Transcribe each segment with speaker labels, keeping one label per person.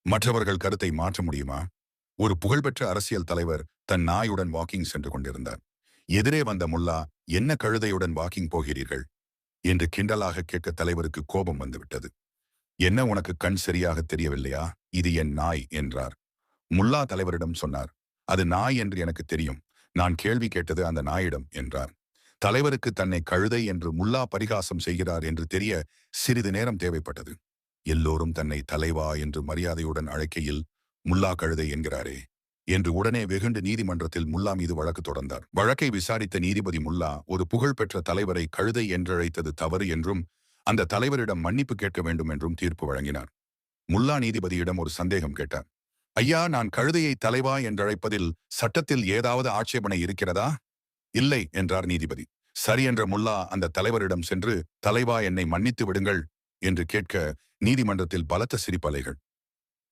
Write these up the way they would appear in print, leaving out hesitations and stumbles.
Speaker 1: மற்றவர்கள் கருத்தை மாற்ற முடியுமா? ஒரு புகழ்பெற்ற அரசியல் தலைவர் தன் நாயுடன் வாக்கிங் சென்று கொண்டிருந்தார். எதிரே வந்த முல்லா, என்ன கழுதையுடன் வாக்கிங் போகிறீர்கள் என்று கிண்டலாக கேட்க தலைவருக்கு கோபம் வந்துவிட்டது. என்ன, உனக்கு கண் சரியாக தெரியவில்லையா? இது என் நாய் என்றார். முல்லா தலைவரிடம் சொன்னார், அது நாய் என்று எனக்கு தெரியும். நான் கேள்வி கேட்டது அந்த நாயிடம் என்றார். தலைவருக்கு தன்னை கழுதை என்று முல்லா பரிகாசம் செய்கிறார் என்று தெரிய சிறிது நேரம் தேவைப்பட்டது. எல்லோரும் தன்னை தலைவா என்று மரியாதையுடன் அழைக்கையில் முல்லா கழுதை என்கிறாரே என்று உடனே வெகுண்டு நீதிமன்றத்தில் முல்லா மீது வழக்கு தொடர்ந்தார். வழக்கை விசாரித்த நீதிபதி முல்லா, ஒரு புகழ்பெற்ற தலைவரை கழுதை என்றழைத்தது தவறு என்றும் அந்த தலைவரிடம் மன்னிப்பு கேட்க வேண்டும் என்றும் தீர்ப்பு வழங்கினார். முல்லா நீதிபதியிடம் ஒரு சந்தேகம் கேட்டார். ஐயா, நான் கழுதையை தலைவா என்றழைப்பதில் சட்டத்தில் ஏதாவது ஆட்சேபனை இருக்கிறதா? இல்லை என்றார் நீதிபதி. சரி என்ற முல்லா அந்த தலைவரிடம் சென்று, தலைவா, என்னை மன்னித்து விடுங்கள் என்று கேட்க நீதிமன்றத்தில் பலத்த சிரிப்பலைகள்.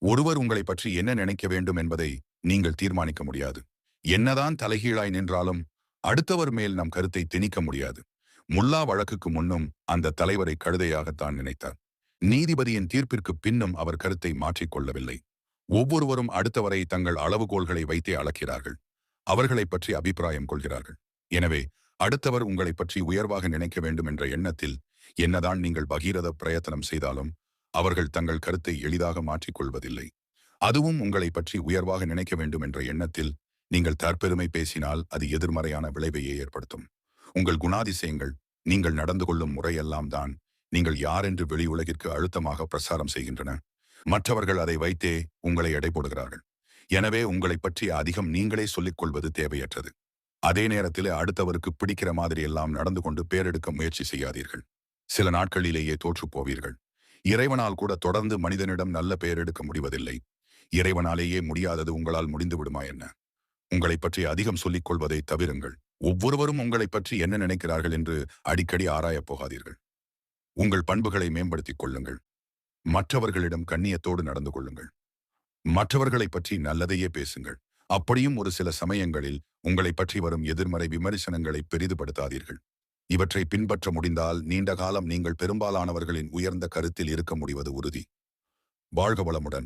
Speaker 1: ஒருவர் உங்களை பற்றி என்ன நினைக்க வேண்டும் என்பதை நீங்கள் தீர்மானிக்க முடியாது. என்னதான் தலைகீழாய் நின்றாலும் அடுத்தவர் மேல் நம் கருத்தை திணிக்க முடியாது. முல்லா வழக்குக்கு முன்னும் அந்த தலைவரை கழுதையாகத்தான் நினைத்தார். நீதிபதியின் தீர்ப்பிற்கு பின்னும் அவர் கருத்தை மாற்றிக்கொள்ளவில்லை. ஒவ்வொருவரும் அடுத்தவரை தங்கள் அளவுகோல்களை வைத்தே அளக்கிறார்கள். அவர்களை பற்றி அபிப்பிராயம் கொள்கிறார்கள். எனவே அடுத்தவர் உங்களை பற்றி உயர்வாக நினைக்க வேண்டும் என்ற எண்ணத்தில் என்னதான் நீங்கள் பகீரத பிரயத்தனம் செய்தாலும் அவர்கள் தங்கள் கருத்தை எளிதாக மாற்றிக்கொள்வதில்லை. அதுவும் உங்களை பற்றி உயர்வாக நினைக்க வேண்டும் என்ற எண்ணத்தில் நீங்கள் தற்பெருமை பேசினால் அது எதிர்மறையான விளைவையே ஏற்படுத்தும். உங்கள் குணாதிசயங்கள், நீங்கள் நடந்து கொள்ளும் முறையெல்லாம் தான் நீங்கள் யார் என்று வெளி உலகிற்கு அழுத்தமாக பிரசாரம் செய்கின்றன. மற்றவர்கள் அதை வைத்தே உங்களை எடை போடுகிறார்கள். எனவே உங்களை பற்றி அதிகம் நீங்களே சொல்லிக் கொள்வது தேவையற்றது. அதே நேரத்தில் அடுத்தவருக்கு பிடிக்கிற மாதிரி எல்லாம் நடந்து கொண்டு பேரெடுக்க முயற்சி செய்யாதீர்கள். சில நாட்களிலேயே தோற்று போவீர்கள். இறைவனால் கூட தொடர்ந்து மனிதனிடம் நல்ல பெயர் எடுக்க முடிவதில்லை. இறைவனாலேயே முடியாதது உங்களால் முடிந்து விடுமா என்ன? உங்களை பற்றி அதிகம் சொல்லிக் கொள்வதை தவிருங்கள். ஒவ்வொருவரும் உங்களை பற்றி என்ன நினைக்கிறார்கள் என்று அடிக்கடி ஆராயப் போகாதீர்கள். உங்கள் பண்புகளை மேம்படுத்திக் கொள்ளுங்கள். மற்றவர்களிடம் கண்ணியத்தோடு நடந்து கொள்ளுங்கள். மற்றவர்களை பற்றி நல்லதையே பேசுங்கள். அப்படியும் ஒரு சில சமயங்களில் உங்களை பற்றி வரும் எதிர்மறை விமர்சனங்களை பெரிதுபடுத்தாதீர்கள். இவற்றை பின்பற்ற முடிந்தால் நீண்ட காலம் நீங்கள் பெரும்பாலானவர்களின் உயர்ந்த கருத்தில் இருக்க முடிவது உறுதி. வாழ்க வளமுடன்.